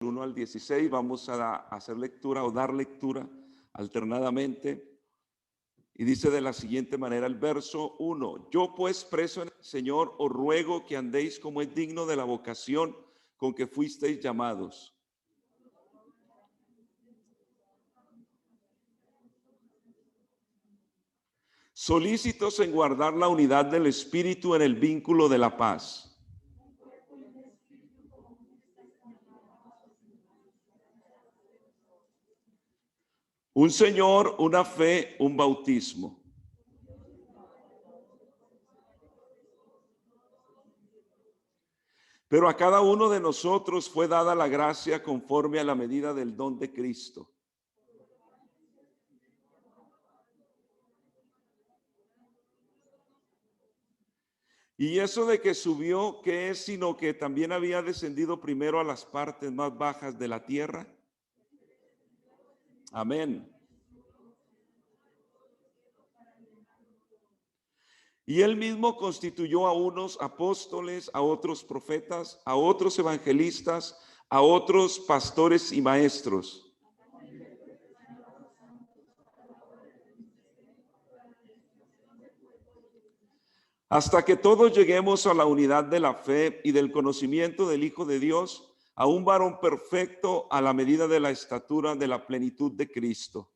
1 al 16, vamos a hacer lectura o dar lectura alternadamente. Y dice de la siguiente manera el verso 1: Yo pues, preso en el Señor, os ruego que andéis como es digno de la vocación con que fuisteis llamados. Solícitos en guardar la unidad del Espíritu en el vínculo de la paz. Un Señor, una fe, un bautismo. Pero a cada uno de nosotros fue dada la gracia conforme a la medida del don de Cristo. Y eso de que subió, ¿qué es? Sino que también había descendido primero a las partes más bajas de la tierra. Amén. Y él mismo constituyó a unos apóstoles, a otros profetas, a otros evangelistas, a otros pastores y maestros. Hasta que todos lleguemos a la unidad de la fe y del conocimiento del Hijo de Dios, a un varón perfecto a la medida de la estatura de la plenitud de Cristo.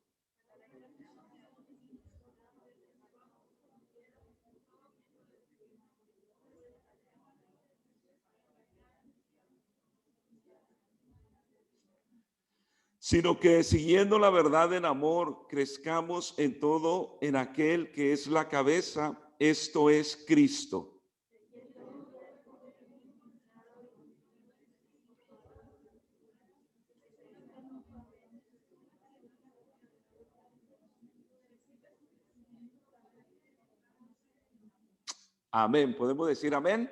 Sino que siguiendo la verdad en amor, crezcamos en todo en aquel que es la cabeza, esto es Cristo. Amén. ¿Podemos decir amén?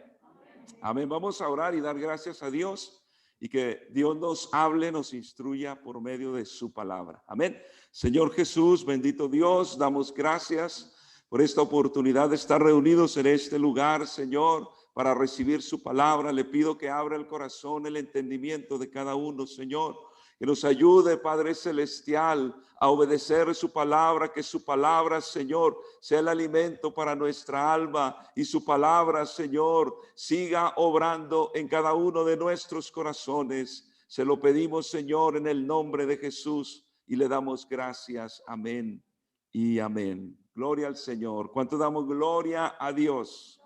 Amén. Vamos a orar y dar gracias a Dios y que Dios nos hable, nos instruya por medio de su palabra. Amén. Señor Jesús, bendito Dios, damos gracias por esta oportunidad de estar reunidos en este lugar, Señor, para recibir su palabra. Le pido que abra el corazón, el entendimiento de cada uno, Señor. Que nos ayude, Padre Celestial, a obedecer su palabra, que su palabra, Señor, sea el alimento para nuestra alma y su palabra, Señor, siga obrando en cada uno de nuestros corazones. Se lo pedimos, Señor, en el nombre de Jesús y le damos gracias. Amén y amén. Gloria al Señor. ¿Cuánto damos gloria a Dios?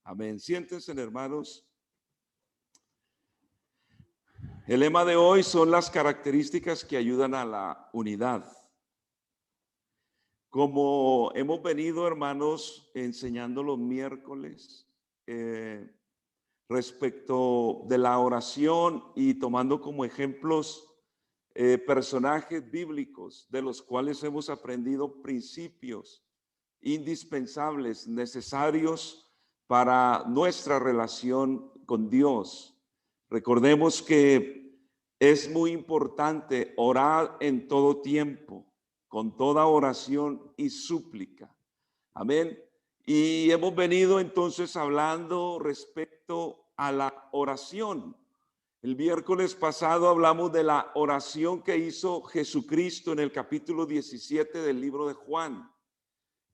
Amén. Siéntense, hermanos. El lema de hoy son las características que ayudan a la unidad. Como hemos venido, hermanos, enseñando los miércoles respecto de la oración y tomando como ejemplos personajes bíblicos de los cuales hemos aprendido principios indispensables, necesarios para nuestra relación con Dios. Recordemos que es muy importante orar en todo tiempo, con toda oración y súplica. Amén. Y hemos venido entonces hablando respecto a la oración. El miércoles pasado hablamos de la oración que hizo Jesucristo en el capítulo 17 del libro de Juan.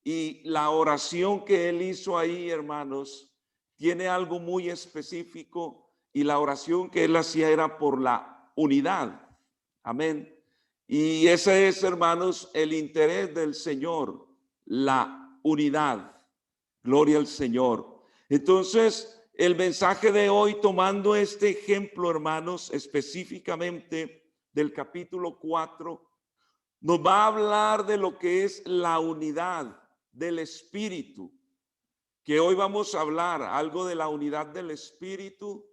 Y la oración que él hizo ahí, hermanos, tiene algo muy específico. Y la oración que él hacía era por la unidad. Amén. Y ese es, hermanos, el interés del Señor, la unidad. Gloria al Señor. Entonces, el mensaje de hoy, tomando este ejemplo, hermanos, específicamente del capítulo 4, nos va a hablar de lo que es la unidad del Espíritu. Que hoy vamos a hablar algo de la unidad del Espíritu.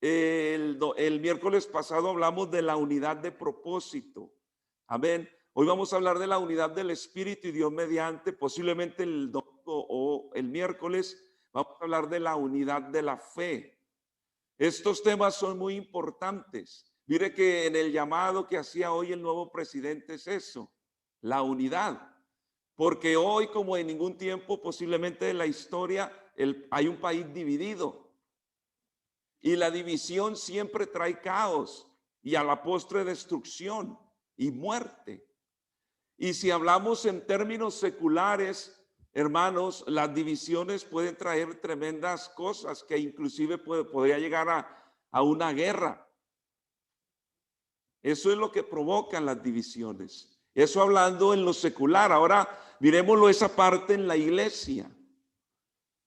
El miércoles pasado hablamos de la unidad de propósito. Amén. Hoy vamos a hablar de la unidad del Espíritu y Dios mediante, posiblemente el domingo o el miércoles, vamos a hablar de la unidad de la fe. Estos temas son muy importantes. Mire que en el llamado que hacía hoy el nuevo presidente es eso, la unidad. Porque hoy, como en ningún tiempo posiblemente en la historia, hay un país dividido. Y la división siempre trae caos y a la postre destrucción y muerte. Y si hablamos en términos seculares, hermanos, las divisiones pueden traer tremendas cosas que inclusive podría llegar a una guerra. Eso es lo que provocan las divisiones. Eso hablando en lo secular. Ahora miremoslo esa parte en la iglesia.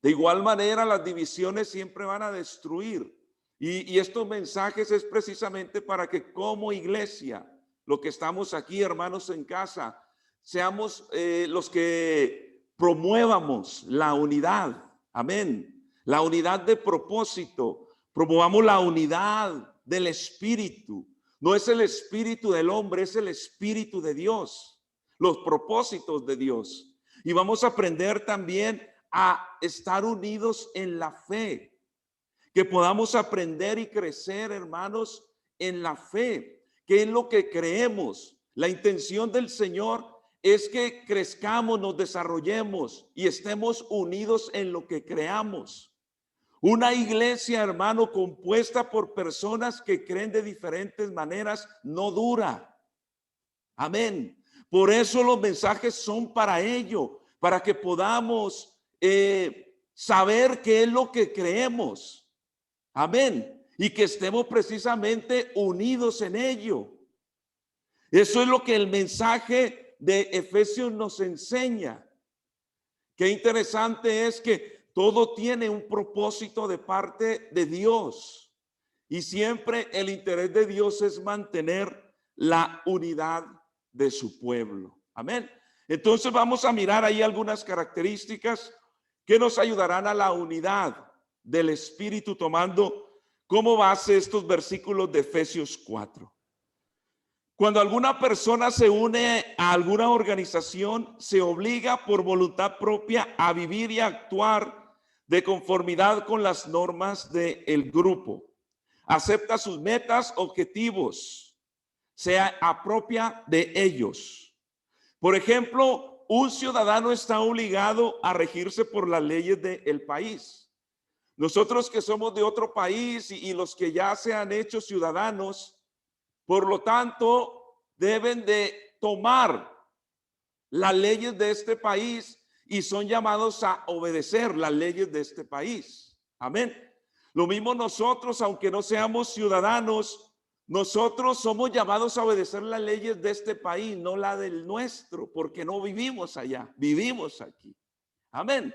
De igual manera, las divisiones siempre van a destruir. Y estos mensajes es precisamente para que como iglesia, lo que estamos aquí, hermanos en casa, seamos los que promuevamos la unidad. Amén. La unidad de propósito. Promovamos la unidad del espíritu. No es el espíritu del hombre, es el espíritu de Dios. Los propósitos de Dios. Y vamos a aprender también a estar unidos en la fe. Que podamos aprender y crecer, hermanos, en la fe. ¿Qué es lo que creemos? La intención del Señor es que crezcamos, nos desarrollemos y estemos unidos en lo que creamos. Una iglesia, hermano, compuesta por personas que creen de diferentes maneras, no dura. Amén. Por eso los mensajes son para ello, para que podamos saber qué es lo que creemos. Amén. Y que estemos precisamente unidos en ello. Eso es lo que el mensaje de Efesios nos enseña. Qué interesante es que todo tiene un propósito de parte de Dios. Y siempre el interés de Dios es mantener la unidad de su pueblo. Amén. Entonces vamos a mirar ahí algunas características que nos ayudarán a la unidad del Espíritu, tomando como base estos versículos de Efesios 4. Cuando alguna persona se une a alguna organización, se obliga por voluntad propia a vivir y actuar de conformidad con las normas del grupo. Acepta sus metas, objetivos, se apropia de ellos. Por ejemplo, un ciudadano está obligado a regirse por las leyes del país. Nosotros que somos de otro país y los que ya se han hecho ciudadanos, por lo tanto, deben de tomar las leyes de este país y son llamados a obedecer las leyes de este país. Amén. Lo mismo nosotros, aunque no seamos ciudadanos, nosotros somos llamados a obedecer las leyes de este país, no la del nuestro, porque no vivimos allá, vivimos aquí. Amén.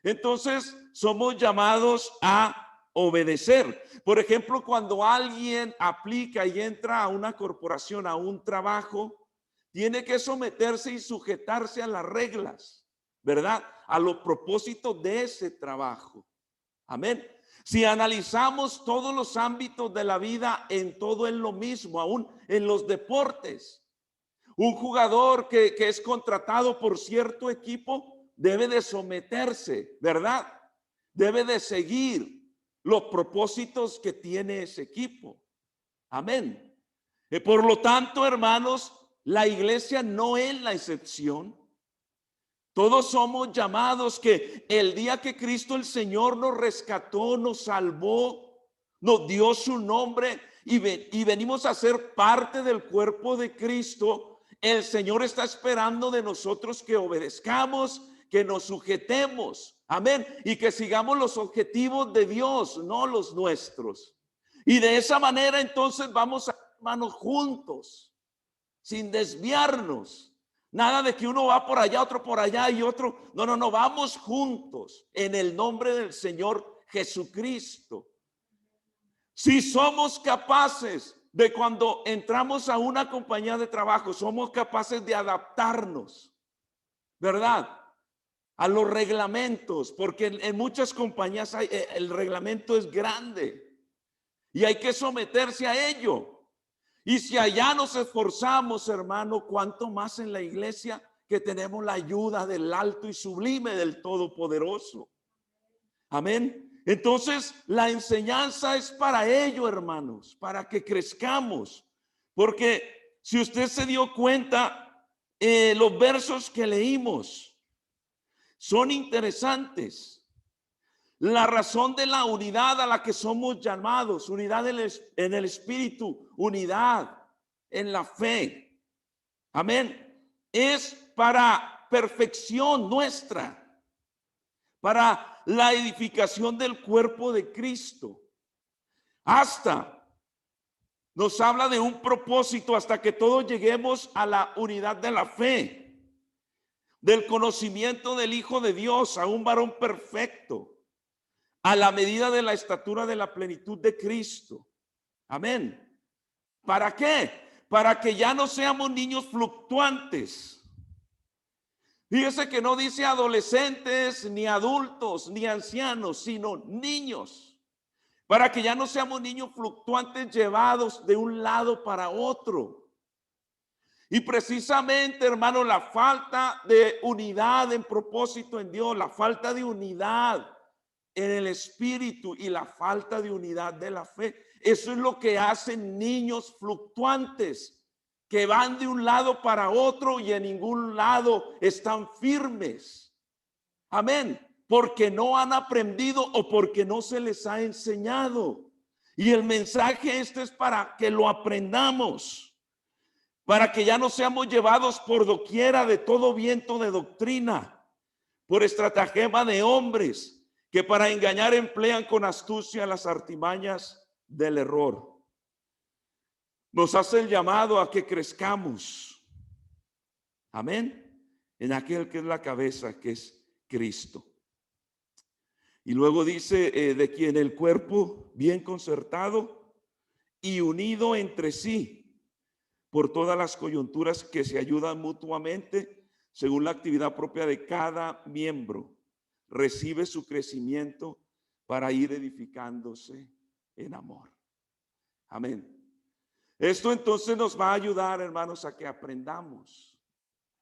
Entonces somos llamados a obedecer. Por ejemplo, cuando alguien aplica y entra a una corporación, a un trabajo, tiene que someterse y sujetarse a las reglas, ¿verdad? A los propósitos de ese trabajo. Amén. Si analizamos todos los ámbitos de la vida, en todo es lo mismo, aún en los deportes. Un jugador que es contratado por cierto equipo debe de someterse, ¿verdad? Debe de seguir los propósitos que tiene ese equipo. Amén. Por lo tanto, hermanos, la iglesia no es la excepción. Todos somos llamados que el día que Cristo el Señor nos rescató, nos salvó, nos dio su nombre y venimos a ser parte del cuerpo de Cristo, el Señor está esperando de nosotros que obedezcamos, que nos sujetemos, amén, y que sigamos los objetivos de Dios, no los nuestros. Y de esa manera entonces vamos a, hermanos, juntos, sin desviarnos. Nada de que uno va por allá, otro por allá y otro. No, vamos juntos en el nombre del Señor Jesucristo. Si somos capaces de, cuando entramos a una compañía de trabajo, somos capaces de adaptarnos, ¿verdad?, a los reglamentos, porque en muchas compañías el reglamento es grande y hay que someterse a ello. Y si allá nos esforzamos, hermano, cuánto más en la iglesia, que tenemos la ayuda del alto y sublime del Todopoderoso. Amén. Entonces la enseñanza es para ello, hermanos, para que crezcamos, porque si usted se dio cuenta, los versos que leímos son interesantes. La razón de la unidad a la que somos llamados, unidad en el espíritu, unidad en la fe. Amén. Es para perfección nuestra, para la edificación del cuerpo de Cristo. Hasta nos habla de un propósito hasta que todos lleguemos a la unidad de la fe, del conocimiento del Hijo de Dios, a un varón perfecto, a la medida de la estatura de la plenitud de Cristo. Amén. ¿Para qué? Para que ya no seamos niños fluctuantes. Fíjese que no dice adolescentes, ni adultos, ni ancianos, sino niños. Para que ya no seamos niños fluctuantes llevados de un lado para otro. Y precisamente, hermano, la falta de unidad en propósito en Dios, la falta de unidad en el espíritu y la falta de unidad de la fe, eso es lo que hacen niños fluctuantes, que van de un lado para otro y en ningún lado están firmes. Amén. Porque no han aprendido o porque no se les ha enseñado. Y el mensaje este es para que lo aprendamos, para que ya no seamos llevados por doquiera de todo viento de doctrina, por estratagema de hombres que para engañar emplean con astucia las artimañas del error. Nos hace el llamado a que crezcamos. Amén. En aquel que es la cabeza, que es Cristo. Y luego dice de quien el cuerpo bien concertado y unido entre sí por todas las coyunturas que se ayudan mutuamente según la actividad propia de cada miembro, recibe su crecimiento para ir edificándose en amor. Amén. Esto entonces nos va a ayudar, hermanos, a que aprendamos.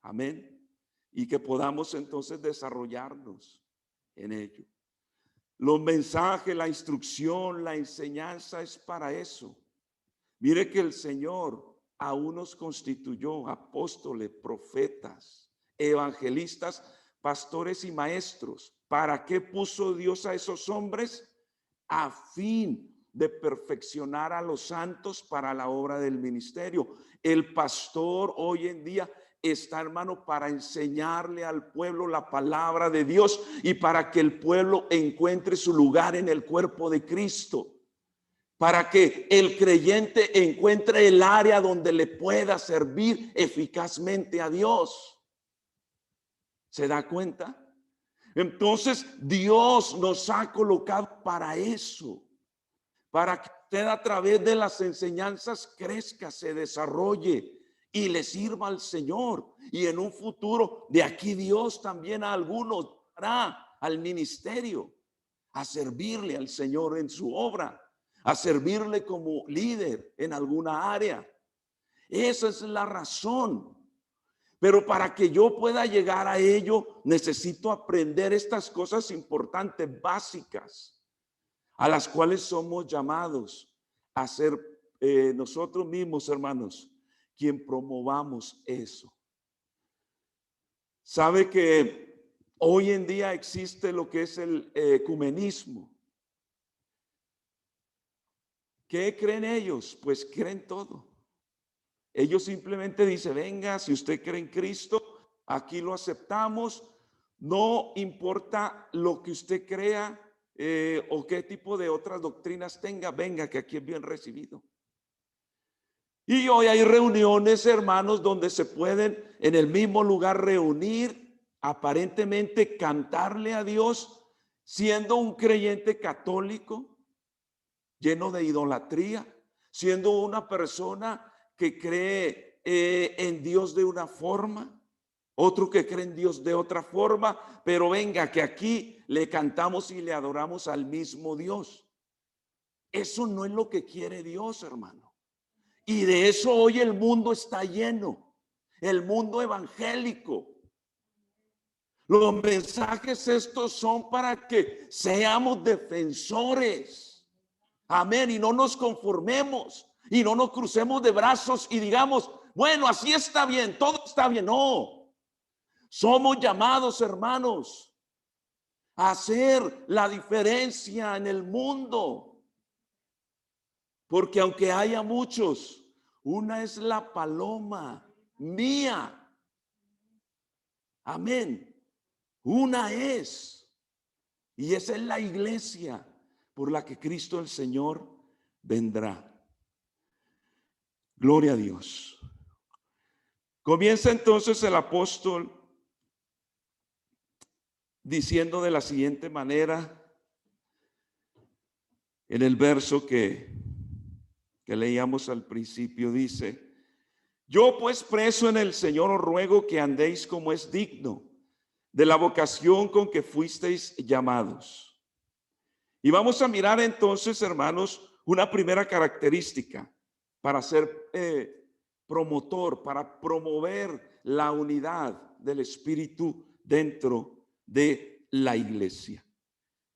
Amén. Y que podamos entonces desarrollarnos en ello. Los mensajes, la instrucción, la enseñanza es para eso. Mire que el Señor aún nos constituyó apóstoles, profetas, evangelistas, pastores y maestros. ¿Para qué puso Dios a esos hombres? A fin de perfeccionar a los santos para la obra del ministerio. El pastor hoy en día está, hermano, para enseñarle al pueblo la palabra de Dios y para que el pueblo encuentre su lugar en el cuerpo de Cristo. Para que el creyente encuentre el área donde le pueda servir eficazmente a Dios. ¿Se da cuenta? Entonces Dios nos ha colocado para eso, para que usted a través de las enseñanzas crezca, se desarrolle y le sirva al Señor. Y en un futuro de aquí Dios también a algunos dará al ministerio, a servirle al Señor en su obra, a servirle como líder en alguna área. Esa es la razón. Pero para que yo pueda llegar a ello, necesito aprender estas cosas importantes, básicas, a las cuales somos llamados a ser nosotros mismos, hermanos, quien promovamos eso. Sabe que hoy en día existe lo que es el ecumenismo. ¿Qué creen ellos? Pues creen todo. Ellos simplemente dicen, venga, si usted cree en Cristo, aquí lo aceptamos. No importa lo que usted crea o qué tipo de otras doctrinas tenga, venga, que aquí es bien recibido. Y hoy hay reuniones, hermanos, donde se pueden en el mismo lugar reunir, aparentemente cantarle a Dios, siendo un creyente católico, lleno de idolatría, siendo una persona que cree en Dios de una forma, otro que cree en Dios de otra forma, pero venga que aquí le cantamos y le adoramos al mismo Dios. Eso no es lo que quiere Dios, hermano. Y de eso hoy el mundo está lleno, el mundo evangélico. Los mensajes estos son para que seamos defensores. Amén. Y no nos conformemos. Y no nos crucemos de brazos y digamos, bueno, así está bien, todo está bien. No, somos llamados, hermanos, hacer la diferencia en el mundo. Porque aunque haya muchos, una es la paloma mía. Amén. Una es. Y esa es la iglesia por la que Cristo el Señor vendrá. Gloria a Dios. Comienza entonces el apóstol diciendo de la siguiente manera en el verso que leíamos al principio, dice: yo pues preso en el Señor os ruego que andéis como es digno de la vocación con que fuisteis llamados. Y vamos a mirar entonces, hermanos, una primera característica para ser promotor, para promover la unidad del Espíritu dentro de la iglesia.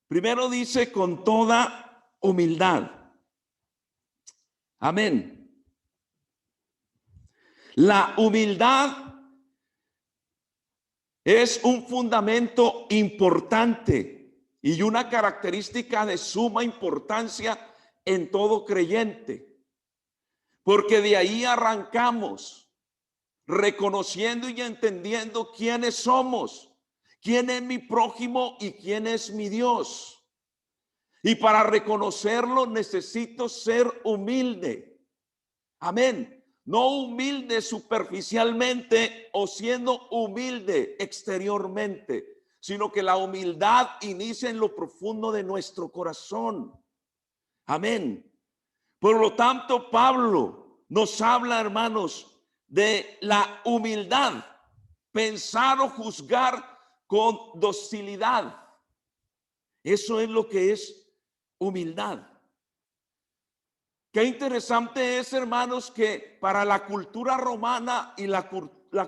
Primero dice con toda humildad. Amén. La humildad es un fundamento importante y una característica de suma importancia en todo creyente, porque de ahí arrancamos, reconociendo y entendiendo quiénes somos, quién es mi prójimo y quién es mi Dios. Y para reconocerlo necesito ser humilde. Amén. No humilde superficialmente o siendo humilde exteriormente, sino que la humildad inicia en lo profundo de nuestro corazón. Amén. Por lo tanto, Pablo nos habla, hermanos, de la humildad, pensar o juzgar con docilidad. Eso es lo que es humildad. Qué interesante es, hermanos, que para la cultura romana y la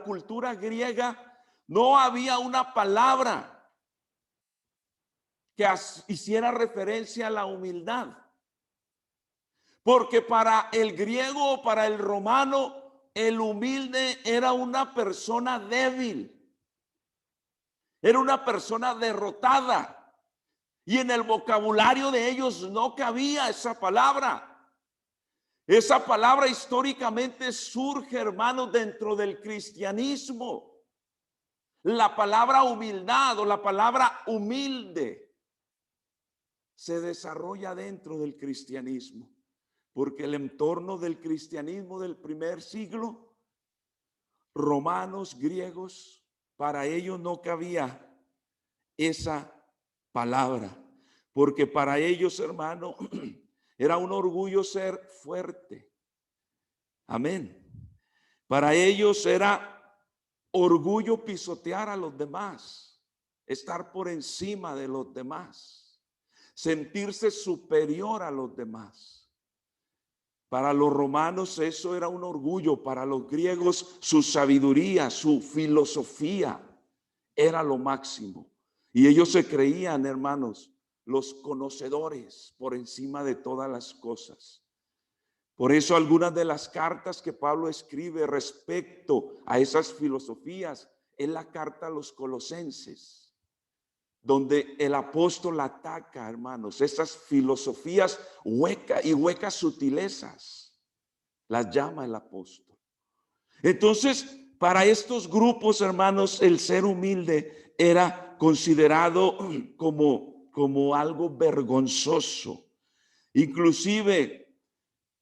cultura griega no había una palabra que hiciera referencia a la humildad. Porque para el griego o para el romano, el humilde era una persona débil, era una persona derrotada. Y en el vocabulario de ellos no cabía esa palabra. Esa palabra históricamente surge, hermanos, dentro del cristianismo. La palabra humildad o la palabra humilde se desarrolla dentro del cristianismo, porque el entorno del cristianismo del primer siglo, romanos, griegos, para ellos no cabía esa palabra, porque para ellos, hermano, era un orgullo ser fuerte. Amén. Para ellos era orgullo pisotear a los demás, estar por encima de los demás, sentirse superior a los demás. Para los romanos eso era un orgullo, para los griegos su sabiduría, su filosofía era lo máximo. Y ellos se creían, hermanos, los conocedores por encima de todas las cosas. Por eso algunas de las cartas que Pablo escribe respecto a esas filosofías es la carta a los Colosenses, donde el apóstol ataca, hermanos, esas filosofías huecas sutilezas, las llama el apóstol. Entonces, para estos grupos, hermanos, el ser humilde era considerado como algo vergonzoso. Inclusive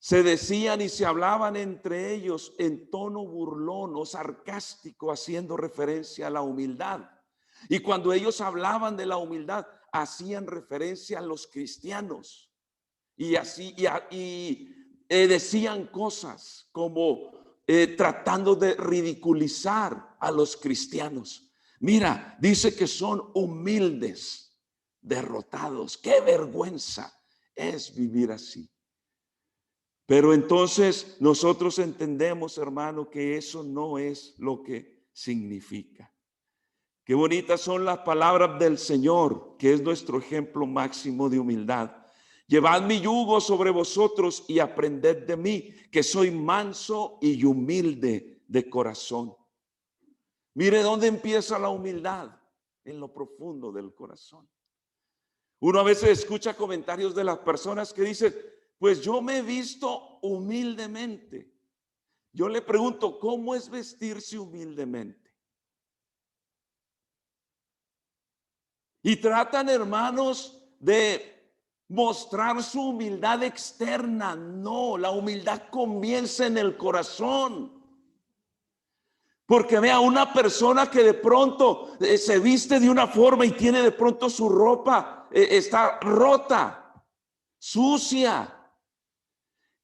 se decían y se hablaban entre ellos en tono burlón o sarcástico, haciendo referencia a la humildad. Y cuando ellos hablaban de la humildad, hacían referencia a los cristianos. Y así decían cosas como tratando de ridiculizar a los cristianos. Mira, dice que son humildes, derrotados. Qué vergüenza es vivir así. Pero entonces nosotros entendemos, hermano, que eso no es lo que significa. Qué bonitas son las palabras del Señor, que es nuestro ejemplo máximo de humildad. Llevad mi yugo sobre vosotros y aprended de mí, que soy manso y humilde de corazón. Mire dónde empieza la humildad, en lo profundo del corazón. Uno a veces escucha comentarios de las personas que dicen, pues yo me he visto humildemente. Yo le pregunto, ¿cómo es vestirse humildemente? Y tratan, hermanos, de mostrar su humildad externa. No, la humildad comienza en el corazón. Porque vea, una persona que de pronto se viste de una forma y tiene de pronto su ropa está rota, sucia.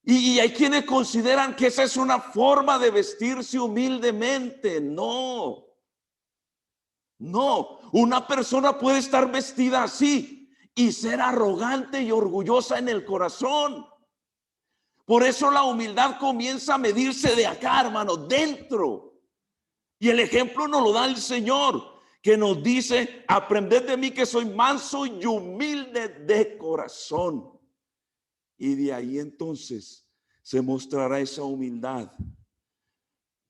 Y hay quienes consideran que esa es una forma de vestirse humildemente. No, no. Una persona puede estar vestida así y ser arrogante y orgullosa en el corazón. Por eso la humildad comienza a medirse de acá, hermano, dentro. Y el ejemplo nos lo da el Señor, que nos dice, aprended de mí que soy manso y humilde de corazón. Y de ahí entonces se mostrará esa humildad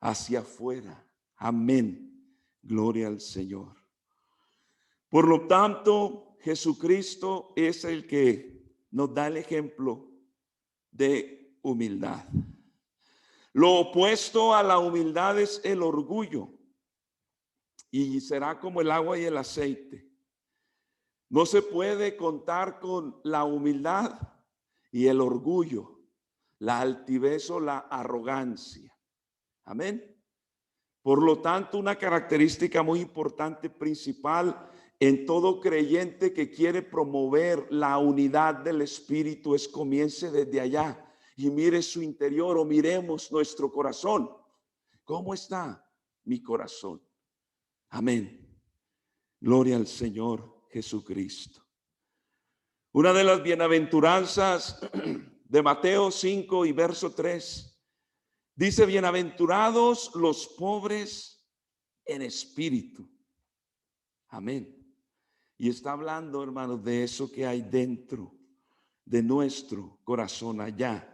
hacia afuera. Amén. Gloria al Señor. Por lo tanto, Jesucristo es el que nos da el ejemplo de humildad. Lo opuesto a la humildad es el orgullo, y será como el agua y el aceite. No se puede contar con la humildad y el orgullo, la altivez o la arrogancia. Amén. Por lo tanto, una característica muy importante, principal en todo creyente que quiere promover la unidad del Espíritu es comience desde allá y mire su interior, o miremos nuestro corazón. ¿Cómo está mi corazón? Amén. Gloria al Señor Jesucristo. Una de las bienaventuranzas de Mateo 5 y verso 3 dice: bienaventurados los pobres en espíritu. Amén. Y está hablando, hermanos, de eso que hay dentro de nuestro corazón, allá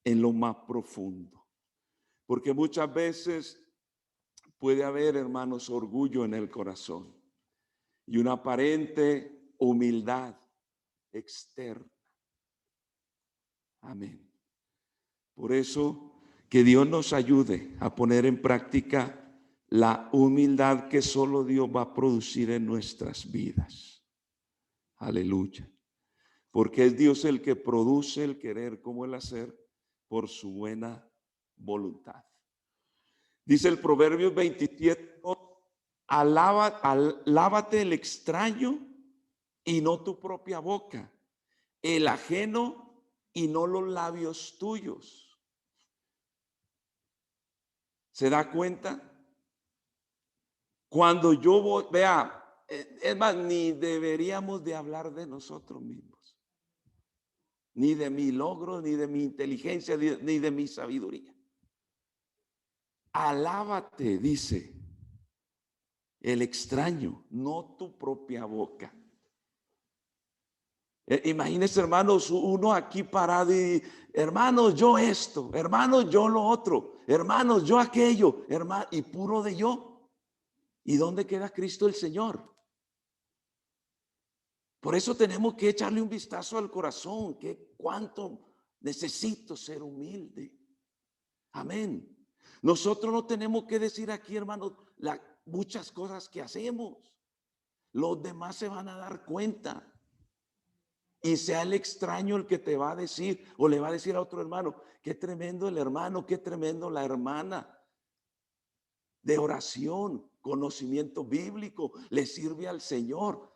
en lo más profundo. Porque muchas veces puede haber, hermanos, orgullo en el corazón y una aparente humildad externa. Amén. Por eso, que Dios nos ayude a poner en práctica la humildad que solo Dios va a producir en nuestras vidas. Aleluya. Porque es Dios el que produce el querer como el hacer por su buena voluntad. Dice el Proverbios 27, lávate el extraño y no tu propia boca, el ajeno y no los labios tuyos. ¿Se da cuenta? Cuando yo voy, vea, es más, ni deberíamos de hablar de nosotros mismos, ni de mi logro, ni de mi inteligencia, ni de mi sabiduría. Alábate, dice, el extraño, no tu propia boca. Imagínense, hermanos, uno aquí parado y, hermanos, yo esto, hermanos, yo lo otro, hermanos, yo aquello, hermano, y puro de yo. ¿Y dónde queda Cristo el Señor? Por eso tenemos que echarle un vistazo al corazón, que cuánto necesito ser humilde. Amén. Nosotros no tenemos que decir aquí, hermanos, muchas cosas que hacemos. Los demás se van a dar cuenta. Y sea el extraño el que te va a decir, o le va a decir a otro hermano, qué tremendo el hermano, qué tremendo la hermana. De oración, conocimiento bíblico, le sirve al Señor.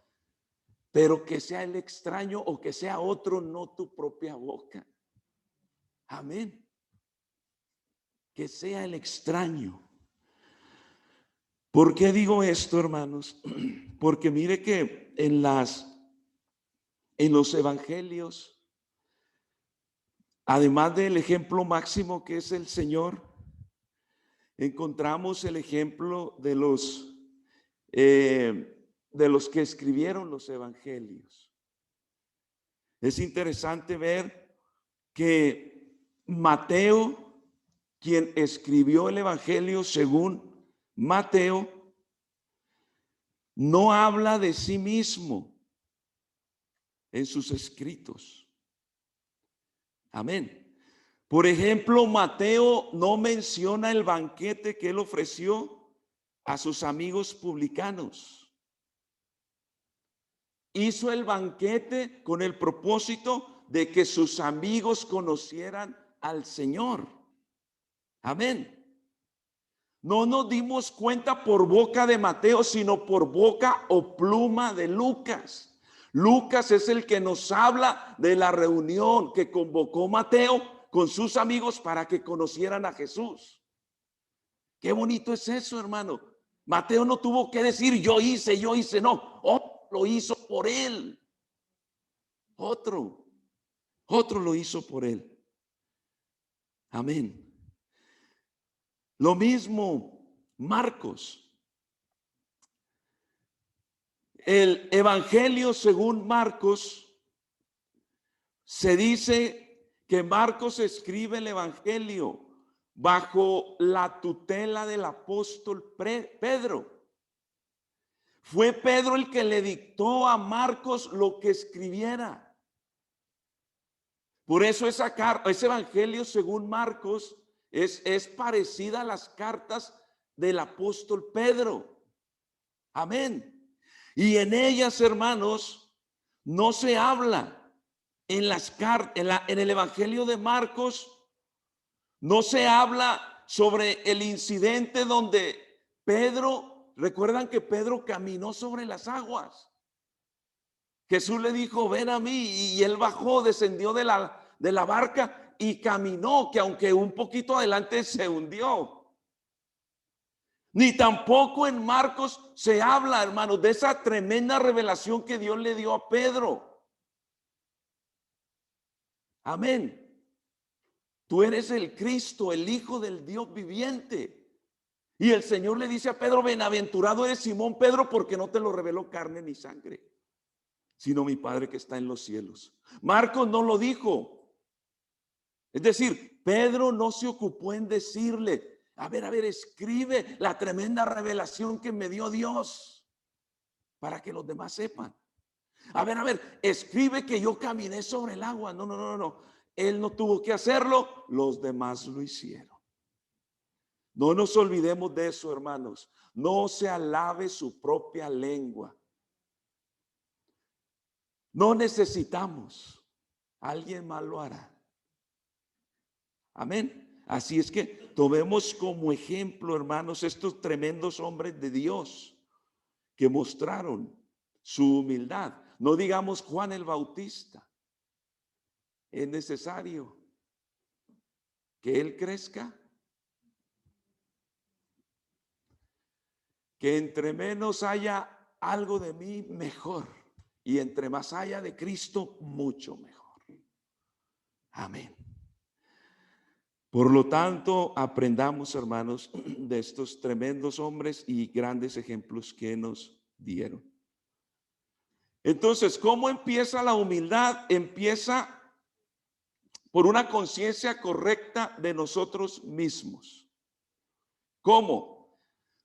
Pero que sea el extraño o que sea otro, no tu propia boca. Amén. Que sea el extraño. ¿Por qué digo esto, hermanos? Porque mire que en los evangelios, además del ejemplo máximo que es el Señor, encontramos el ejemplo de los que escribieron los evangelios. Es interesante ver que Mateo, quien escribió el evangelio según Mateo, no habla de sí mismo, en sus escritos. Amén. Por ejemplo, Mateo no menciona el banquete que él ofreció a sus amigos publicanos. Hizo el banquete con el propósito de que sus amigos conocieran al Señor. Amén. No nos dimos cuenta por boca de Mateo, sino por boca o pluma de Lucas. Lucas es el que nos habla de la reunión que convocó Mateo con sus amigos para que conocieran a Jesús. Qué bonito es eso, hermano. Mateo no tuvo que decir yo hice, no. Otro lo hizo por él. Otro lo hizo por él. Amén. Lo mismo Marcos. El Evangelio según Marcos, se dice que Marcos escribe el Evangelio bajo la tutela del apóstol Pedro. Fue Pedro el que le dictó a Marcos lo que escribiera. Por eso ese Evangelio según Marcos es parecida a las cartas del apóstol Pedro. Amén. Y en ellas, hermanos, no se habla en las cartas, en el Evangelio de Marcos, no se habla sobre el incidente donde Pedro, recuerdan que Pedro caminó sobre las aguas. Jesús le dijo, ven a mí, y él bajó, descendió de la barca y caminó, que aunque un poquito adelante se hundió. Ni tampoco en Marcos se habla, hermanos, de esa tremenda revelación que Dios le dio a Pedro. Amén. Tú eres el Cristo, el Hijo del Dios viviente. Y el Señor le dice a Pedro, bienaventurado eres Simón Pedro, porque no te lo reveló carne ni sangre, sino mi Padre que está en los cielos. Marcos no lo dijo. Es decir, Pedro no se ocupó en decirle, a ver, escribe la tremenda revelación que me dio Dios para que los demás sepan. A ver, escribe que yo caminé sobre el agua. No. Él no tuvo que hacerlo, los demás lo hicieron. No nos olvidemos de eso, hermanos. No se alabe su propia lengua. No necesitamos. Alguien más lo hará. Amén. Así es que tomemos como ejemplo, hermanos, estos tremendos hombres de Dios que mostraron su humildad. No digamos Juan el Bautista. Es necesario que él crezca, que entre menos haya algo de mí, mejor, y entre más haya de Cristo, mucho mejor. Amén. Por lo tanto, aprendamos, hermanos, de estos tremendos hombres y grandes ejemplos que nos dieron. Entonces, ¿cómo empieza la humildad? Empieza por una conciencia correcta de nosotros mismos. ¿Cómo?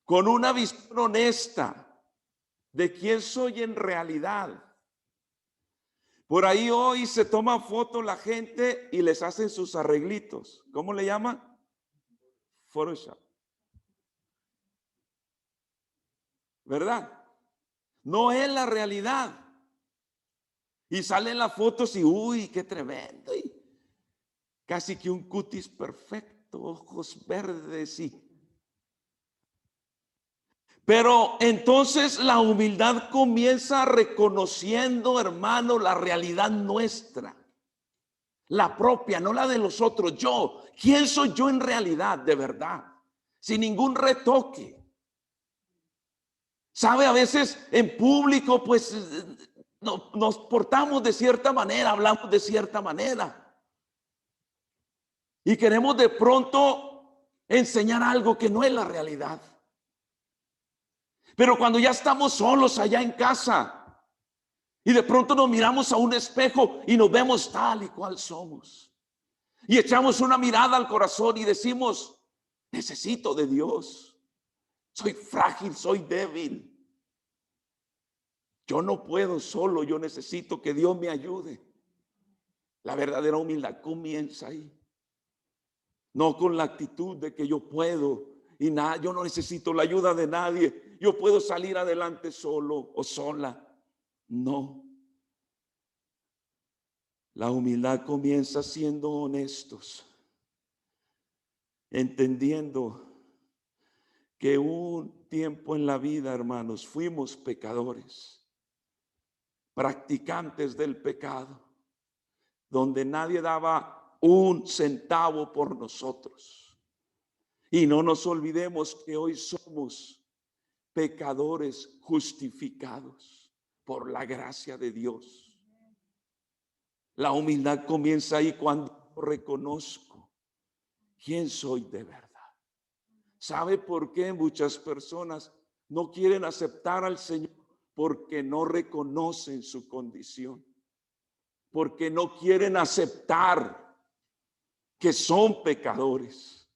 Con una visión honesta de quién soy en realidad. Por ahí hoy se toma foto la gente y les hacen sus arreglitos. ¿Cómo le llaman? Photoshop. ¿Verdad? No es la realidad. Y salen las fotos y uy, qué tremendo. Y casi que un cutis perfecto, ojos verdes y... Pero entonces la humildad comienza reconociendo, hermano, la realidad nuestra. La propia, no la de los otros. Yo, ¿quién soy yo en realidad, de verdad? Sin ningún retoque. ¿Sabe? A veces en público, pues, nos portamos de cierta manera, hablamos de cierta manera. Y queremos de pronto enseñar algo que no es la realidad. Pero cuando ya estamos solos allá en casa y de pronto nos miramos a un espejo y nos vemos tal y cual somos y echamos una mirada al corazón y decimos, necesito de Dios, soy frágil, soy débil. Yo no puedo solo, yo necesito que Dios me ayude. La verdadera humildad comienza ahí. No con la actitud de que yo puedo y nada, yo no necesito la ayuda de nadie. Yo puedo salir adelante solo o sola. No. La humildad comienza siendo honestos, entendiendo que un tiempo en la vida, hermanos, fuimos pecadores, practicantes del pecado, donde nadie daba un centavo por nosotros. Y no nos olvidemos que hoy somos pecadores justificados por la gracia de Dios. La humildad comienza ahí cuando reconozco quién soy de verdad. ¿Sabe por qué muchas personas no quieren aceptar al Señor? Porque no reconocen su condición. Porque no quieren aceptar que son pecadores.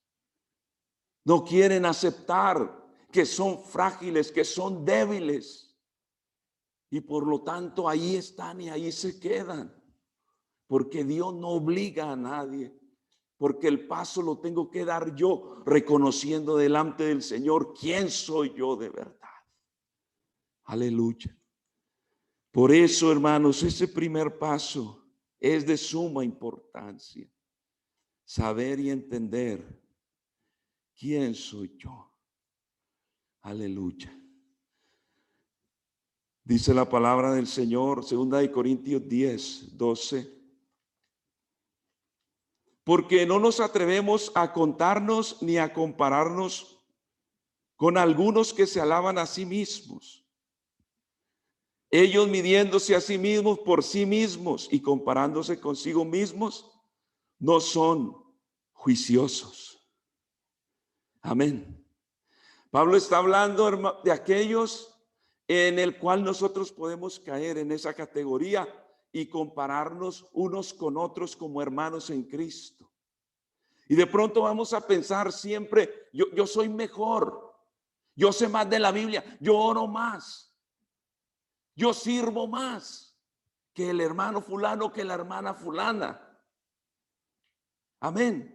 No quieren aceptar que son frágiles, que son débiles. Y por lo tanto ahí están y ahí se quedan. Porque Dios no obliga a nadie. Porque el paso lo tengo que dar yo, reconociendo delante del Señor quién soy yo de verdad. Aleluya. Por eso, hermanos, ese primer paso es de suma importancia. Saber y entender quién soy yo. Aleluya. Dice la palabra del Señor, 2 Corintios 10:12. Porque no nos atrevemos a contarnos ni a compararnos con algunos que se alaban a sí mismos. Ellos midiéndose a sí mismos por sí mismos y comparándose consigo mismos, no son juiciosos. Amén. Pablo está hablando de aquellos en el cual nosotros podemos caer en esa categoría y compararnos unos con otros como hermanos en Cristo. Y de pronto vamos a pensar siempre, yo soy mejor, yo sé más de la Biblia, yo oro más, yo sirvo más que el hermano fulano, que la hermana fulana. Amén.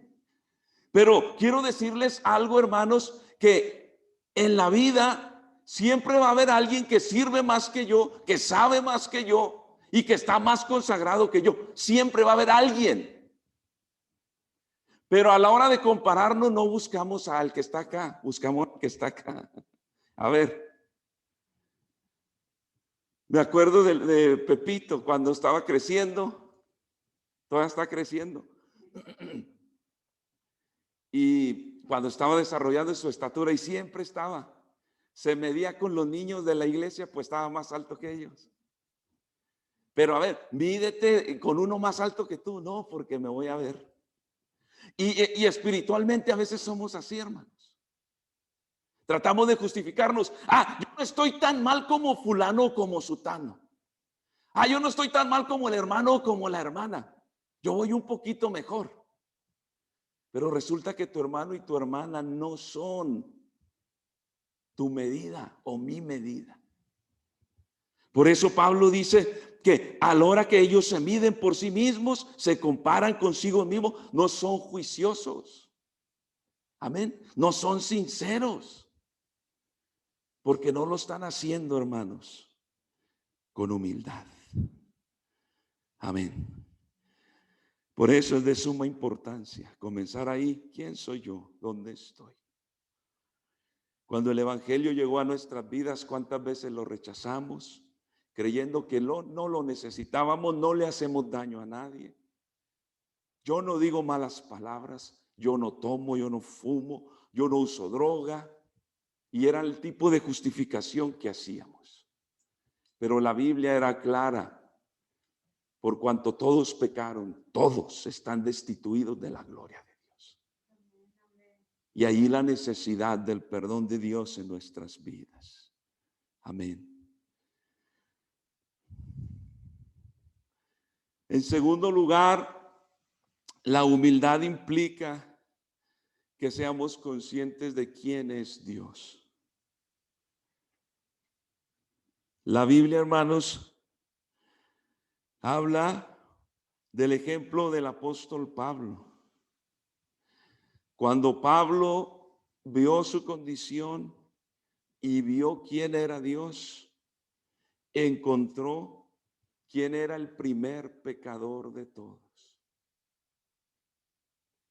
Pero quiero decirles algo, hermanos, que en la vida siempre va a haber alguien que sirve más que yo, que sabe más que yo y que está más consagrado que yo. Siempre va a haber alguien. Pero a la hora de compararnos no buscamos al que está acá, buscamos al que está acá. A ver, me acuerdo de Pepito cuando estaba creciendo, todavía está creciendo. Y cuando estaba desarrollando su estatura y siempre se medía con los niños de la iglesia, pues estaba más alto que ellos. Pero a ver, mídete con uno más alto que tú, no, porque me voy a ver. Y espiritualmente a veces somos así, hermanos. Tratamos de justificarnos. Yo no estoy tan mal como fulano o como sutano. Yo no estoy tan mal como el hermano o como la hermana. Yo voy un poquito mejor. Pero resulta que tu hermano y tu hermana no son tu medida o mi medida. Por eso Pablo dice que a la hora que ellos se miden por sí mismos, se comparan consigo mismos, no son juiciosos. Amén. No son sinceros. Porque no lo están haciendo, hermanos, con humildad. Amén. Por eso es de suma importancia comenzar ahí. ¿Quién soy yo? ¿Dónde estoy? Cuando el evangelio llegó a nuestras vidas, ¿cuántas veces lo rechazamos? Creyendo que no lo necesitábamos, no le hacemos daño a nadie. Yo no digo malas palabras, yo no tomo, yo no fumo, yo no uso droga. Y era el tipo de justificación que hacíamos. Pero la Biblia era clara. Por cuanto todos pecaron, todos están destituidos de la gloria de Dios. Y ahí la necesidad del perdón de Dios en nuestras vidas. Amén. En segundo lugar, la humildad implica que seamos conscientes de quién es Dios. La Biblia, hermanos, habla del ejemplo del apóstol Pablo. Cuando Pablo vio su condición y vio quién era Dios, encontró quién era el primer pecador de todos.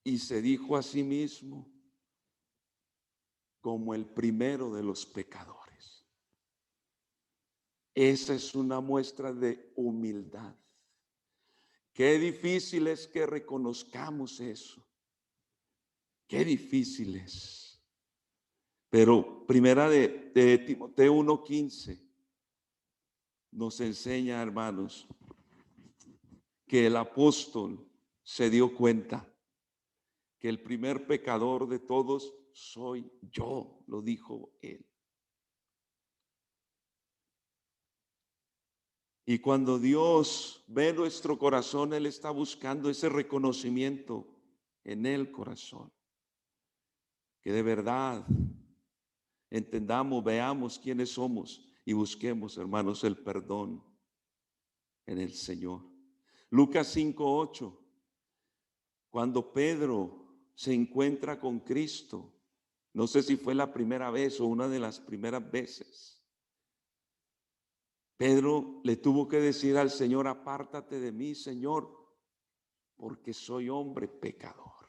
Y se dijo a sí mismo como el primero de los pecadores. Esa es una muestra de humildad. Qué difícil es que reconozcamos eso. Qué difícil es. Pero primera de Timoteo 1:15 nos enseña, hermanos, que el apóstol se dio cuenta que el primer pecador de todos soy yo, lo dijo él. Y cuando Dios ve nuestro corazón, Él está buscando ese reconocimiento en el corazón. Que de verdad entendamos, veamos quiénes somos y busquemos, hermanos, el perdón en el Señor. Lucas 5:8, cuando Pedro se encuentra con Cristo, no sé si fue la primera vez o una de las primeras veces, Pedro le tuvo que decir al Señor: apártate de mí, Señor, porque soy hombre pecador.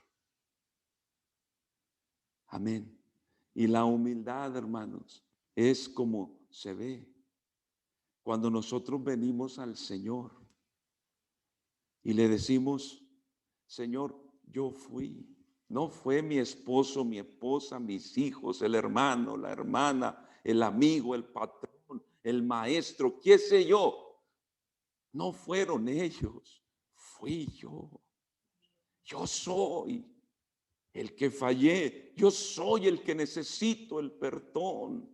Amén. Y la humildad, hermanos, es como se ve cuando nosotros venimos al Señor y le decimos: Señor, yo fui. No fue mi esposo, mi esposa, mis hijos, el hermano, la hermana, el amigo, el patrón, el maestro, qué sé yo. No fueron ellos, fui yo. Yo soy el que fallé. Yo soy el que necesito el perdón.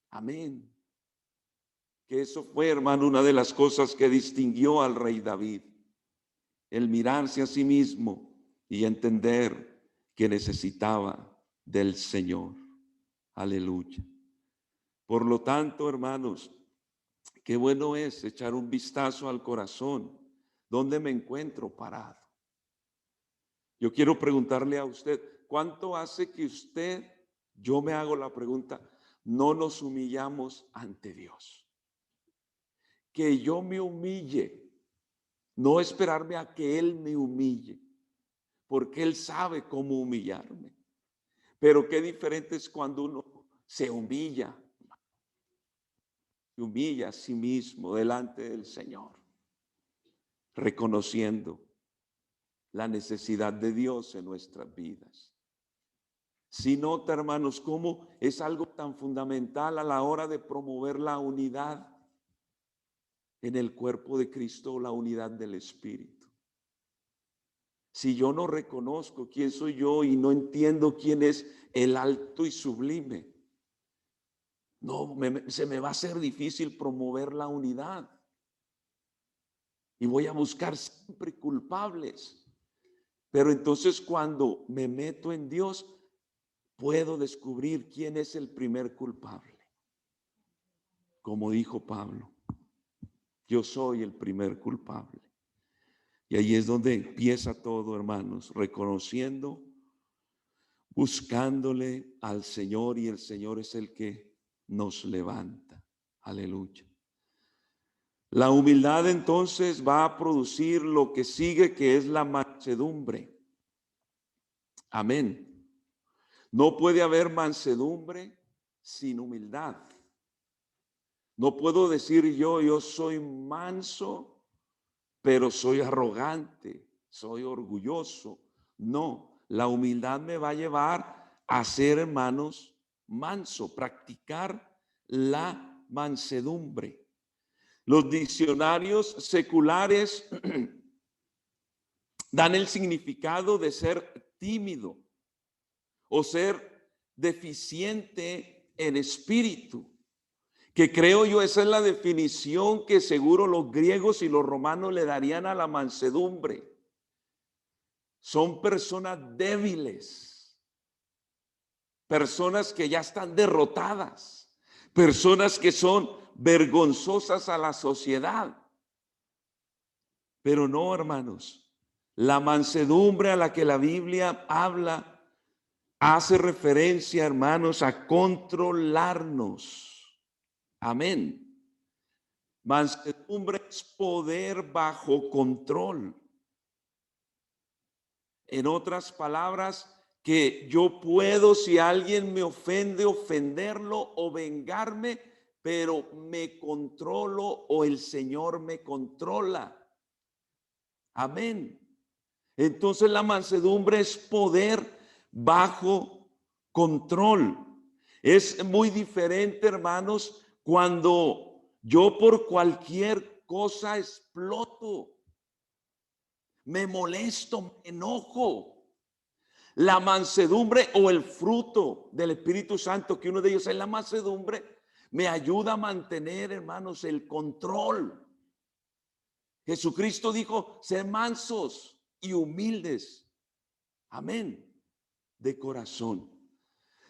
Amén. Que eso fue, hermano, una de las cosas que distinguió al rey David. El mirarse a sí mismo y entender que necesitaba del Señor. Aleluya. Por lo tanto, hermanos, qué bueno es echar un vistazo al corazón. ¿Dónde me encuentro parado? Yo quiero preguntarle a usted, ¿cuánto hace que usted, yo me hago la pregunta, no nos humillamos ante Dios? Que yo me humille, no esperarme a que Él me humille, porque Él sabe cómo humillarme. Pero qué diferente es cuando uno se humilla a sí mismo delante del Señor, reconociendo la necesidad de Dios en nuestras vidas. Si nota, hermanos, cómo es algo tan fundamental a la hora de promover la unidad en el cuerpo de Cristo, la unidad del Espíritu. Si yo no reconozco quién soy yo y no entiendo quién es el alto y sublime, se me va a hacer difícil promover la unidad. Y voy a buscar siempre culpables. Pero entonces cuando me meto en Dios, puedo descubrir quién es el primer culpable. Como dijo Pablo, yo soy el primer culpable. Y ahí es donde empieza todo, hermanos, reconociendo, buscándole al Señor, y el Señor es el que nos levanta. Aleluya. La humildad entonces va a producir lo que sigue, que es la mansedumbre. Amén. No puede haber mansedumbre sin humildad. No puedo decir yo soy manso, pero soy arrogante, soy orgulloso. No, la humildad me va a llevar a ser, hermanos, manso, practicar la mansedumbre. Los diccionarios seculares dan el significado de ser tímido o ser deficiente en espíritu, que creo yo esa es la definición que seguro los griegos y los romanos le darían a la mansedumbre. Son personas débiles, personas que ya están derrotadas, personas que son vergonzosas a la sociedad. Pero no, hermanos, la mansedumbre a la que la Biblia habla hace referencia, hermanos, a controlarnos. Amén. Mansedumbre es poder bajo control. En otras palabras, que yo puedo, si alguien me ofende, ofenderlo o vengarme, pero me controlo o el Señor me controla. Amén. Entonces la mansedumbre es poder bajo control. Es muy diferente, hermanos, cuando yo por cualquier cosa exploto, me molesto, me enojo. La mansedumbre o el fruto del Espíritu Santo, que uno de ellos es la mansedumbre, me ayuda a mantener, hermanos, el control. Jesucristo dijo, ser mansos y humildes. Amén. De corazón.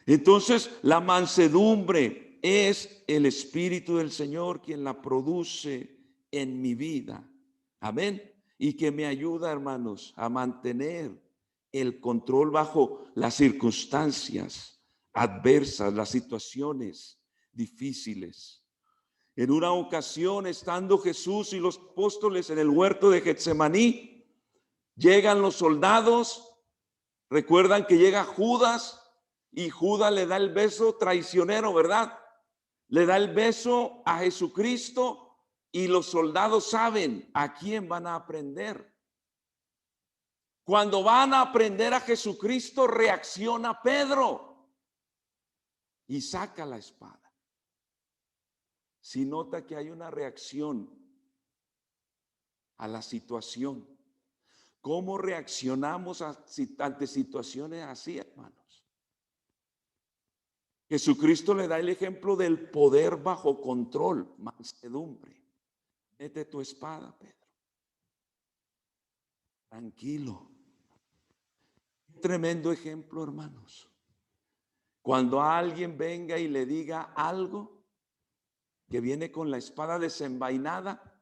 Entonces, la mansedumbre es el Espíritu del Señor quien la produce en mi vida. Amén. Y que me ayuda, hermanos, a mantener el control bajo las circunstancias adversas, las situaciones difíciles. En una ocasión, estando Jesús y los apóstoles en el huerto de Getsemaní, llegan los soldados. Recuerdan que llega Judas y Judas le da el beso traicionero, ¿verdad? Le da el beso a Jesucristo y los soldados saben a quién van a aprender. Cuando van a aprender a Jesucristo, reacciona Pedro y saca la espada. Si nota que hay una reacción a la situación. ¿Cómo reaccionamos ante situaciones así, hermanos? Jesucristo le da el ejemplo del poder bajo control, mansedumbre. Mete tu espada, Pedro. Tranquilo. Tremendo ejemplo, hermanos. Cuando alguien venga y le diga algo, que viene con la espada desenvainada,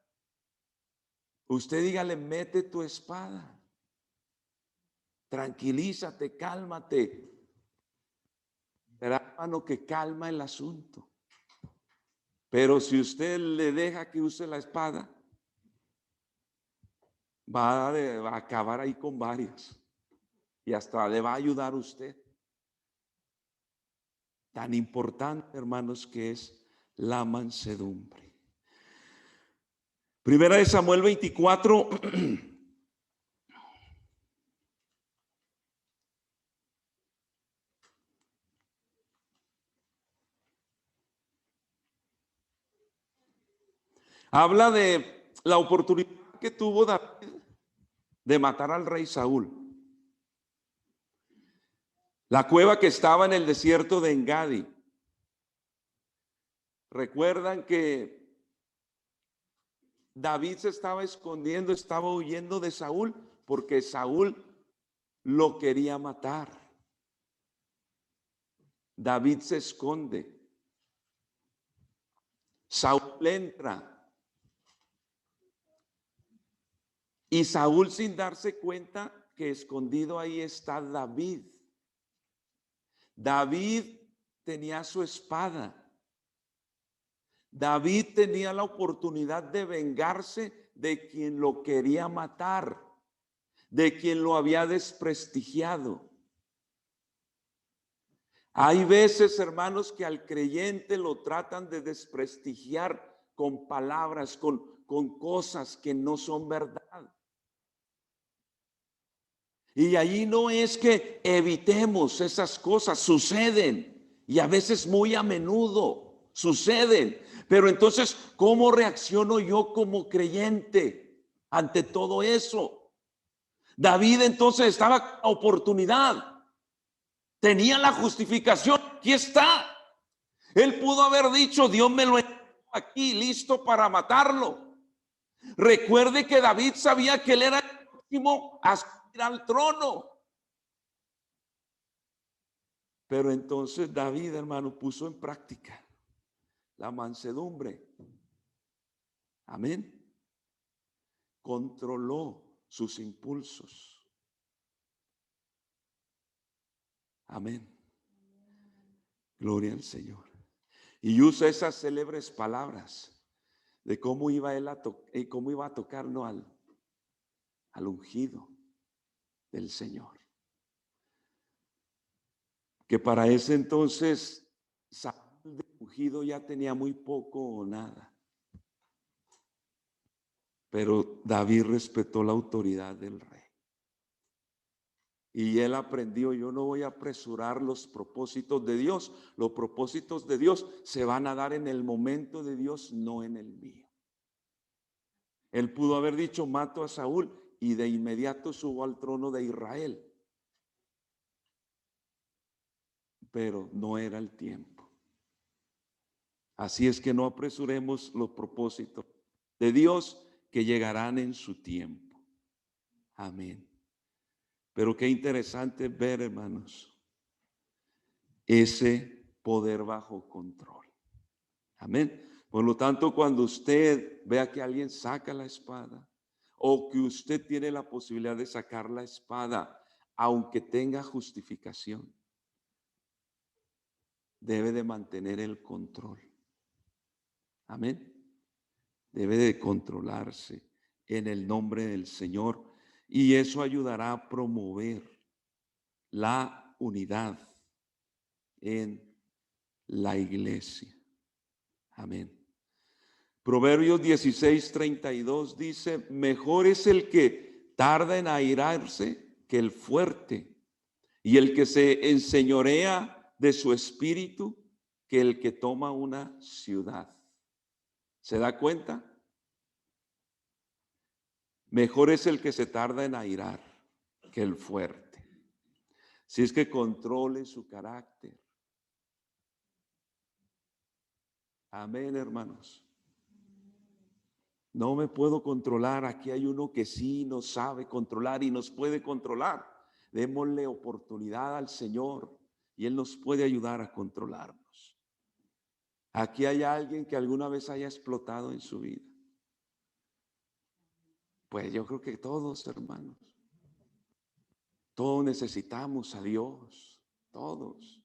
usted dígale, mete tu espada. Tranquilízate, cálmate. Será, hermano, que calma el asunto. Pero si usted le deja que use la espada, va a acabar ahí con varias. Y hasta le va a ayudar a usted. Tan importante, hermanos, que es la mansedumbre. Primera de Samuel 24. Habla de la oportunidad que tuvo David de matar al rey Saúl. La cueva que estaba en el desierto de Engadi. Recuerdan que David se estaba escondiendo, estaba huyendo de Saúl porque Saúl lo quería matar. David se esconde. Saúl entra. Y Saúl, sin darse cuenta que escondido ahí está David. David tenía su espada. David tenía la oportunidad de vengarse de quien lo quería matar, de quien lo había desprestigiado. Hay veces, hermanos, que al creyente lo tratan de desprestigiar con palabras, con cosas que no son verdad. Y allí no es que evitemos esas cosas, suceden y a veces muy a menudo suceden. Pero entonces, ¿cómo reacciono yo como creyente ante todo eso? David entonces estaba con la oportunidad, tenía la justificación, aquí está. Él pudo haber dicho, Dios me lo entregó aquí, listo para matarlo. Recuerde que David sabía que él era el próximo a subir al trono. Pero entonces David, hermano, puso en práctica la mansedumbre. Amén. Controló sus impulsos. Amén. Gloria al Señor. Y usa esas célebres palabras de cómo iba él cómo iba a tocar, ¿no?, al ungido del Señor. Que para ese entonces Saúl de ungido ya tenía muy poco o nada. Pero David respetó la autoridad del rey. Y él aprendió: yo no voy a apresurar los propósitos de Dios. Los propósitos de Dios se van a dar en el momento de Dios, no en el mío. Él pudo haber dicho: mato a Saúl, y de inmediato subo al trono de Israel. Pero no era el tiempo. Así es que no apresuremos los propósitos de Dios, que llegarán en su tiempo. Amén. Pero qué interesante ver, hermanos, ese poder bajo control. Amén. Por lo tanto, cuando usted vea que alguien saca la espada, o que usted tiene la posibilidad de sacar la espada, aunque tenga justificación, debe de mantener el control. Amén. Debe de controlarse en el nombre del Señor, y eso ayudará a promover la unidad en la iglesia. Amén. Proverbios 16:32 dice: mejor es el que tarda en airarse que el fuerte, y el que se enseñorea de su espíritu que el que toma una ciudad. ¿Se da cuenta? Mejor es el que se tarda en airar que el fuerte. Si es que controle su carácter. Amén, hermanos. No me puedo controlar. Aquí hay uno que sí nos sabe controlar y nos puede controlar. Démosle oportunidad al Señor y Él nos puede ayudar a controlarnos. Aquí hay alguien que alguna vez haya explotado en su vida. Pues yo creo que todos, hermanos, todos necesitamos a Dios, todos.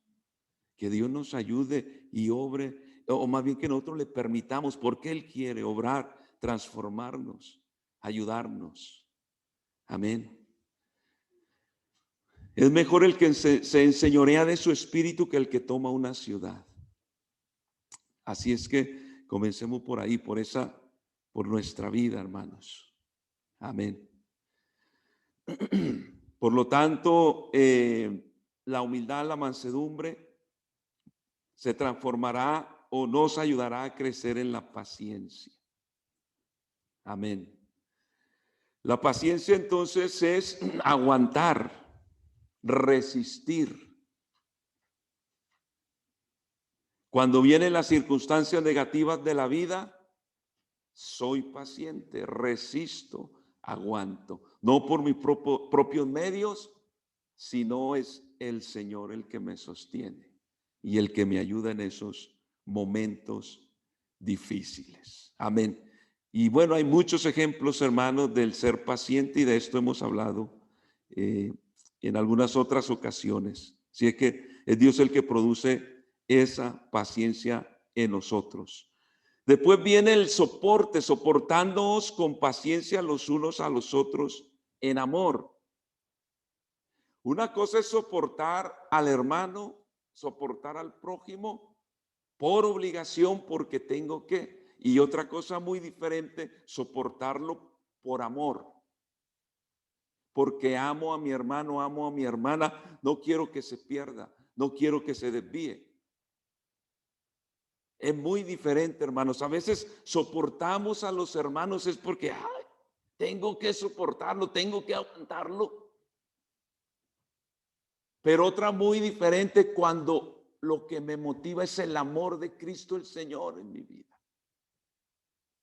Que Dios nos ayude y obre, o más bien que nosotros le permitamos, porque Él quiere obrar, transformarnos, ayudarnos. Amén. Es mejor el que se enseñorea de su espíritu que el que toma una ciudad. Así es que comencemos por ahí, por nuestra vida, hermanos. Amén. Por lo tanto, la humildad, la mansedumbre se transformará o nos ayudará a crecer en la paciencia. Amén. La paciencia entonces es aguantar, resistir. Cuando vienen las circunstancias negativas de la vida, soy paciente, resisto, aguanto. No por mis propios medios, sino es el Señor el que me sostiene y el que me ayuda en esos momentos difíciles. Amén. Y bueno, hay muchos ejemplos, hermanos, del ser paciente, y de esto hemos hablado en algunas otras ocasiones. Si es que es Dios el que produce esa paciencia en nosotros. Después viene el soporte, soportándoos con paciencia los unos a los otros en amor. Una cosa es soportar al hermano, soportar al prójimo por obligación, porque tengo que. Y otra cosa muy diferente, soportarlo por amor. Porque amo a mi hermano, amo a mi hermana, no quiero que se pierda, no quiero que se desvíe. Es muy diferente, hermanos. A veces soportamos a los hermanos es porque tengo que soportarlo, tengo que aguantarlo. Pero otra muy diferente cuando lo que me motiva es el amor de Cristo el Señor en mi vida.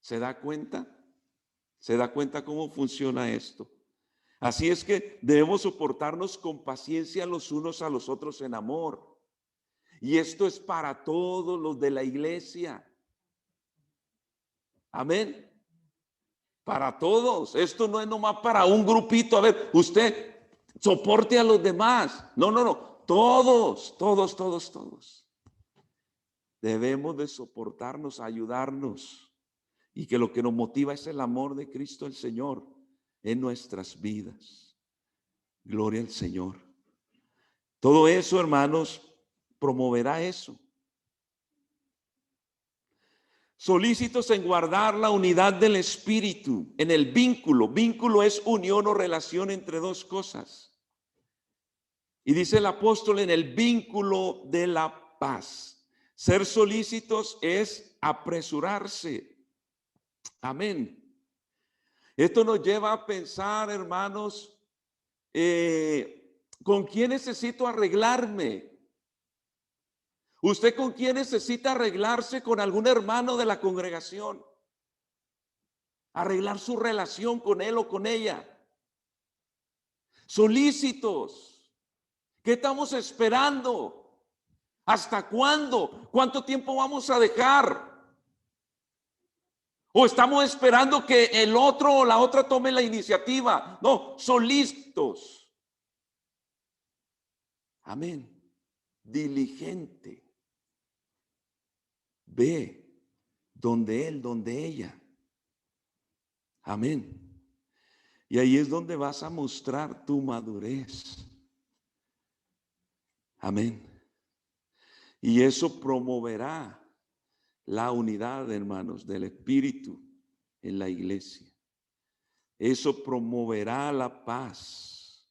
¿Se da cuenta? ¿Se da cuenta cómo funciona esto? Así es que debemos soportarnos con paciencia los unos a los otros en amor. Y esto es para todos los de la iglesia. Amén. Para todos. Esto no es nomás para un grupito. A ver, usted soporte a los demás. No, no, no. Todos, todos, todos, todos. Debemos de soportarnos, ayudarnos. Y que lo que nos motiva es el amor de Cristo el Señor en nuestras vidas. Gloria al Señor. Todo eso, hermanos, promoverá eso. Solícitos en guardar la unidad del espíritu, en el vínculo. Vínculo es unión o relación entre dos cosas. Y dice el apóstol, en el vínculo de la paz. Ser solícitos es apresurarse. Amén. Esto nos lleva a pensar, hermanos, ¿con quién necesito arreglarme? ¿Usted con quién necesita arreglarse? Con algún hermano de la congregación. Arreglar su relación con él o con ella. Solícitos. ¿Qué estamos esperando? ¿Hasta cuándo? ¿Cuánto tiempo vamos a dejar? ¿O estamos esperando que el otro o la otra tome la iniciativa? No, solícitos. Amén. Diligente. Ve donde él, donde ella. Amén. Y ahí es donde vas a mostrar tu madurez. Amén. Y eso promoverá la unidad, hermanos, del Espíritu en la iglesia. Eso promoverá la paz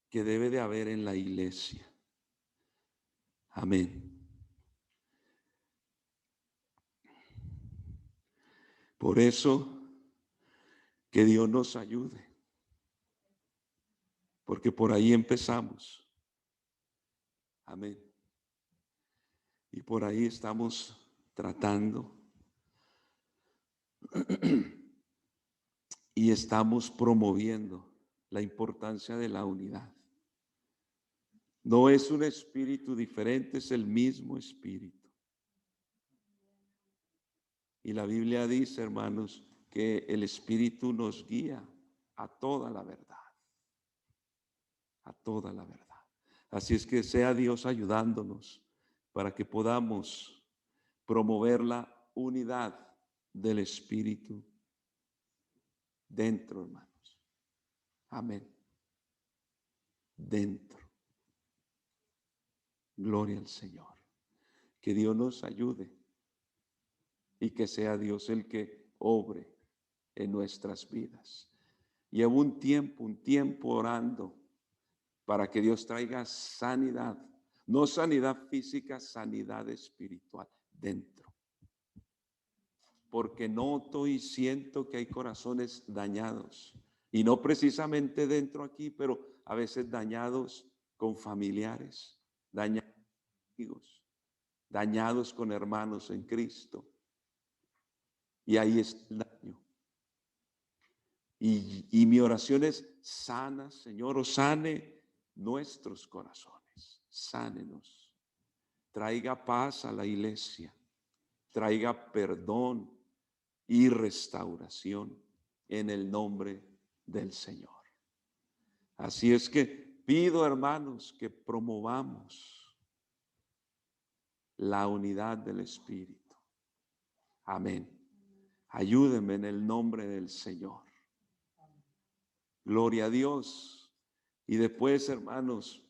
que debe de haber en la iglesia. Amén. Por eso, que Dios nos ayude. Porque por ahí empezamos. Amén. Y por ahí estamos tratando y estamos promoviendo la importancia de la unidad. No es un espíritu diferente, es el mismo espíritu. Y la Biblia dice, hermanos, que el espíritu nos guía a toda la verdad. A toda la verdad. Así es que sea Dios ayudándonos para que podamos promover la unidad del espíritu dentro, hermanos. Amén. Dentro. Gloria al Señor. Que Dios nos ayude y que sea Dios el que obre en nuestras vidas. Llevo un tiempo orando para que Dios traiga sanidad, no sanidad física, sanidad espiritual dentro. Porque noto y siento que hay corazones dañados, y no precisamente dentro aquí, pero a veces dañados con familiares, dañados con amigos, dañados con hermanos en Cristo. Y ahí está el daño. Y mi oración es: sana, Señor, o sane nuestros corazones, sánenos, traiga paz a la iglesia, traiga perdón y restauración en el nombre del Señor. Así es que pido, hermanos, que promovamos la unidad del Espíritu. Amén. Ayúdenme en el nombre del Señor. Gloria a Dios. Y después, hermanos,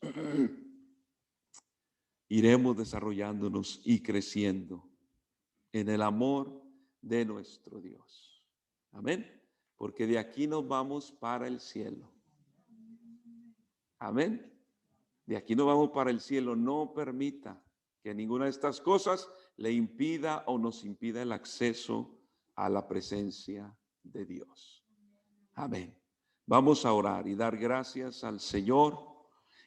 iremos desarrollándonos y creciendo en el amor de nuestro Dios. Amén. Porque de aquí nos vamos para el cielo. Amén. De aquí nos vamos para el cielo. No permita que ninguna de estas cosas le impida o nos impida el acceso a la presencia de Dios. Amén. Vamos a orar y dar gracias al Señor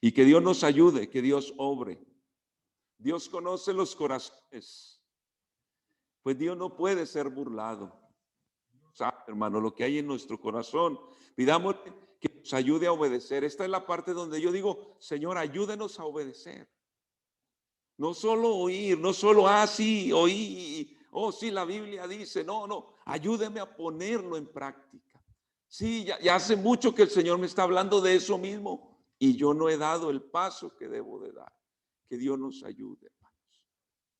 y que Dios nos ayude, que Dios obre. Dios conoce los corazones, pues Dios no puede ser burlado. ¿Sabe, hermano, lo que hay en nuestro corazón? Pidamos que nos ayude a obedecer. Esta es la parte donde yo digo: Señor, ayúdenos a obedecer. No solo oír, no solo así, oí Oh, sí, la Biblia dice, no, ayúdeme a ponerlo en práctica. Sí, ya hace mucho que el Señor me está hablando de eso mismo y yo no he dado el paso que debo de dar. Que Dios nos ayude, hermanos,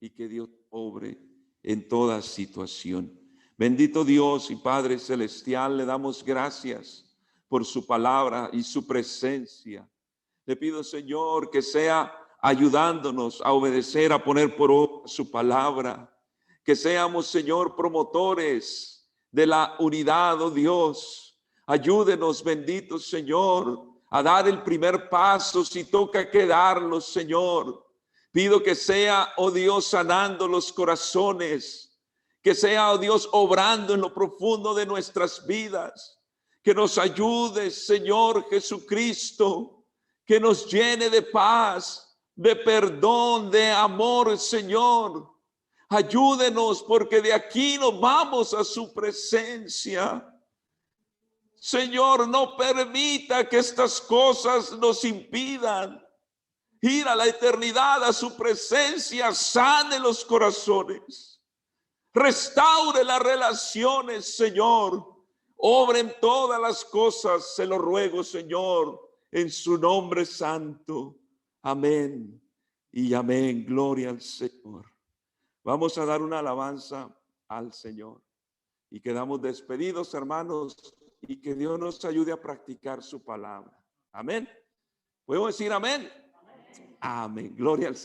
y que Dios obre en toda situación. Bendito Dios y Padre Celestial, le damos gracias por su palabra y su presencia. Le pido, Señor, que sea ayudándonos a obedecer, a poner por obra su palabra. Que seamos, Señor, promotores de la unidad, oh Dios. Ayúdenos, bendito Señor, a dar el primer paso si toca que darlo, Señor. Pido que sea, oh Dios, sanando los corazones. Que sea, oh Dios, obrando en lo profundo de nuestras vidas. Que nos ayude, Señor Jesucristo, que nos llene de paz, de perdón, de amor, Señor. Ayúdenos porque de aquí nos vamos a su presencia. Señor, no permita que estas cosas nos impidan ir a la eternidad, a su presencia. Sane los corazones, restaure las relaciones, Señor. Obre en todas las cosas, se lo ruego, Señor, en su nombre santo. Amén y amén. Gloria al Señor. Vamos a dar una alabanza al Señor y quedamos despedidos, hermanos, y que Dios nos ayude a practicar su palabra. Amén. ¿Puedo decir amén? Amén. Gloria al Señor.